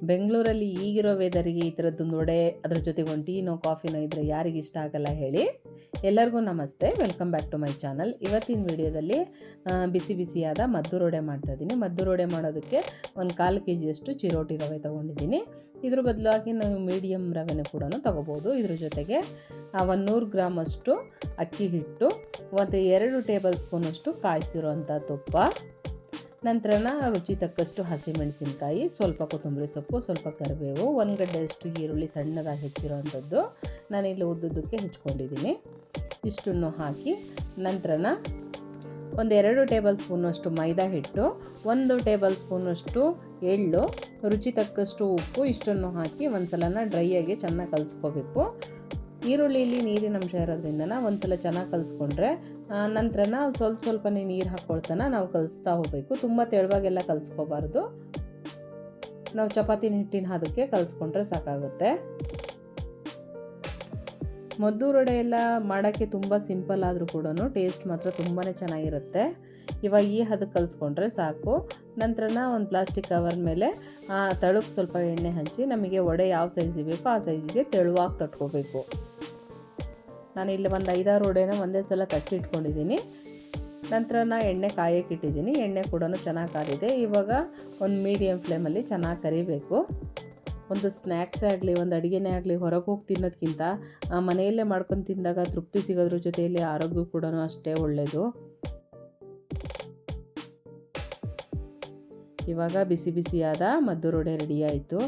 ಬೆಂಗಳೂರಲ್ಲಿ ಈಗಿರೋ ವೆದರಿಗೆ ಈ ಥರದ್ದೊಂದು ವಡೆ, ಅದ್ರ ಜೊತೆಗೆ ಒಂದು ಟೀನೋ ಕಾಫಿನೋ ಇದ್ದರೆ ಯಾರಿಗೆ ಇಷ್ಟ ಆಗಲ್ಲ ಹೇಳಿ. ಎಲ್ಲರಿಗೂ ನಮಸ್ತೆ, welcome back to my channel. ಇವತ್ತಿನ ವಿಡಿಯೋದಲ್ಲಿ ಬಿಸಿ ಬಿಸಿಯಾದ ಮದ್ದೂರು ವಡೆ ಮಾಡ್ತಾಯಿದ್ದೀನಿ. ಮದ್ದೂರು ವಡೆ ಮಾಡೋದಕ್ಕೆ ಒಂದು 1/4 kg ಚಿರೋಟಿ ರವೆ ತೊಗೊಂಡಿದ್ದೀನಿ. ಇದ್ರ ಬದಲಾಗಿ ನಾವು ಮೀಡಿಯಮ್ ರವೆನೂ ಕೂಡ ತೊಗೋಬೋದು. ಇದ್ರ ಜೊತೆಗೆ 100 ಗ್ರಾಮಷ್ಟು ಅಕ್ಕಿ ಹಿಟ್ಟು ಮತ್ತು 2 ಟೇಬಲ್ ಸ್ಪೂನಷ್ಟು ಕಾಯಿಸಿರೋಂಥ ತುಪ್ಪ, ನಂತರನ ರುಚಿ ತಕ್ಕಷ್ಟು ಹಸಿಮೆಣಸಿನ್ಕಾಯಿ, ಸ್ವಲ್ಪ ಕೊತ್ತಂಬರಿ ಸೊಪ್ಪು, ಸ್ವಲ್ಪ ಕರಿಬೇವು, 1 ಗಡ್ಡೆಯಷ್ಟು ಈರುಳ್ಳಿ ಸಣ್ಣದಾಗಿ ಹೆಚ್ಚಿರೋವಂಥದ್ದು ನಾನಿಲ್ಲಿ ಉದ್ದುದ್ದಕ್ಕೆ ಹೆಚ್ಕೊಂಡಿದ್ದೀನಿ. ಇಷ್ಟನ್ನು ಹಾಕಿ ನಂತರನ 2 ಟೇಬಲ್ ಸ್ಪೂನಷ್ಟು ಮೈದಾ ಹಿಟ್ಟು, 1 ಟೇಬಲ್ ಸ್ಪೂನಷ್ಟು ಎಳ್ಳು, ರುಚಿ ತಕ್ಕಷ್ಟು ಉಪ್ಪು, ಇಷ್ಟನ್ನು ಹಾಕಿ ಒಂದು ಸಲನ ಡ್ರೈಯಾಗಿ ಚೆನ್ನಾಗಿ ಕಲಿಸ್ಕೋಬೇಕು. ಈರುಳ್ಳಿಲಿ ನೀರಿನ ಅಂಶ ಇರೋದ್ರಿಂದ ಒಂದು ಸಲ ಚೆನ್ನಾಗಿ ಕಲಿಸ್ಕೊಂಡ್ರೆ ನಂತರನ ಸ್ವಲ್ಪನೇ ನೀರು ಹಾಕ್ಕೊಳ್ತಾನೆ ನಾವು ಕಲಿಸ್ತಾ ಹೋಗಬೇಕು. ತುಂಬ ತೆಳುವಾಗೆಲ್ಲ ಕಲಿಸ್ಕೋಬಾರ್ದು. ನಾವು ಚಪಾತಿನ ಹಿಟ್ಟಿನ ಹದಕ್ಕೆ ಕಲಿಸ್ಕೊಂಡ್ರೆ ಸಾಕಾಗುತ್ತೆ. ಮದ್ದೂರು ವಡೆ ಎಲ್ಲ ಮಾಡೋಕ್ಕೆ ತುಂಬ ಸಿಂಪಲ್ ಆದರೂ ಕೂಡ ಟೇಸ್ಟ್ ಮಾತ್ರ ತುಂಬಾ ಚೆನ್ನಾಗಿರುತ್ತೆ. ಇವಾಗ ಈ ಹದಕ್ಕೆ ಕಲಿಸ್ಕೊಂಡ್ರೆ ಸಾಕು. ನಂತರನ ಒಂದು ಪ್ಲಾಸ್ಟಿಕ್ ಕವರ್ ಮೇಲೆ ತಳಕ್ಕೆ ಸ್ವಲ್ಪ ಎಣ್ಣೆ ಹಂಚಿ ನಮಗೆ ವಡೆ ಯಾವ ಸೈಜಿಗೆ ಬೇಕೋ ಆ ಸೈಜಿಗೆ ತೆಳುವಾಗಿ ತಟ್ಕೋಬೇಕು. ನಾನಿಲ್ಲಿ ಒಂದು 5-6 ವಡೆನ ಒಂದೇ ಸಲ ತಟ್ಟಿಟ್ಕೊಂಡಿದ್ದೀನಿ. ನಂತರ ಎಣ್ಣೆ ಕಾಯಕ್ಕೆ ಇಟ್ಟಿದ್ದೀನಿ. ಎಣ್ಣೆ ಕೂಡ ಚೆನ್ನಾಗಿ ಕಾದಿದೆ. ಇವಾಗ ಒಂದು ಮೀಡಿಯಮ್ ಫ್ಲೇಮಲ್ಲಿ ಚೆನ್ನಾಗಿ ಕರಿಬೇಕು. ಒಂದು ಸ್ನ್ಯಾಕ್ಸೇ ಆಗಲಿ, ಒಂದು ಅಡುಗೆನೇ ಆಗಲಿ, ಹೊರಗೆ ಹೋಗಿ ತಿನ್ನೋದಕ್ಕಿಂತ ಮನೆಯಲ್ಲೇ ಮಾಡ್ಕೊಂಡು ತಿಂದಾಗ ತೃಪ್ತಿ ಸಿಗೋದ್ರ ಜೊತೆಯಲ್ಲಿ ಆರೋಗ್ಯ ಕೂಡ ಅಷ್ಟೇ ಒಳ್ಳೆಯದು. ಇವಾಗ ಬಿಸಿ ಬಿಸಿಯಾದ ಮದ್ದೂರು ವಡೆ ರೆಡಿ ಆಯಿತು.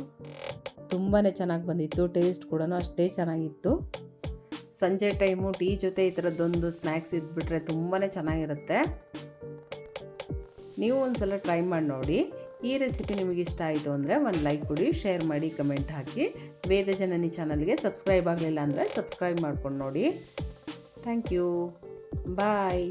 ತುಂಬಾ ಚೆನ್ನಾಗಿ ಬಂದಿತ್ತು. ಟೇಸ್ಟ್ ಕೂಡ ಅಷ್ಟೇ ಚೆನ್ನಾಗಿತ್ತು. ಸಂಜೆ ಟೈಮು ಟೀ ಜೊತೆ ಈ ಥರದ್ದೊಂದು ಸ್ನ್ಯಾಕ್ಸ್ ಇದ್ಬಿಟ್ರೆ ತುಂಬಾ ಚೆನ್ನಾಗಿರುತ್ತೆ. ನೀವು ಒಂದು ಸಲ ಟ್ರೈ ಮಾಡಿ ನೋಡಿ. ಈ ರೆಸಿಪಿ ನಿಮಗೆ ಇಷ್ಟ ಆಯಿತು ಅಂದರೆ ಒಂದು ಲೈಕ್ ಕೊಡಿ, ಶೇರ್ ಮಾಡಿ, ಕಮೆಂಟ್ ಹಾಕಿ. ವೇದ ಜನನಿ ಚಾನಲ್ಗೆ ಸಬ್ಸ್ಕ್ರೈಬ್ ಆಗಲಿಲ್ಲ ಅಂದರೆ ಸಬ್ಸ್ಕ್ರೈಬ್ ಮಾಡ್ಕೊಂಡು ನೋಡಿ. Thank you. ಬಾಯ್.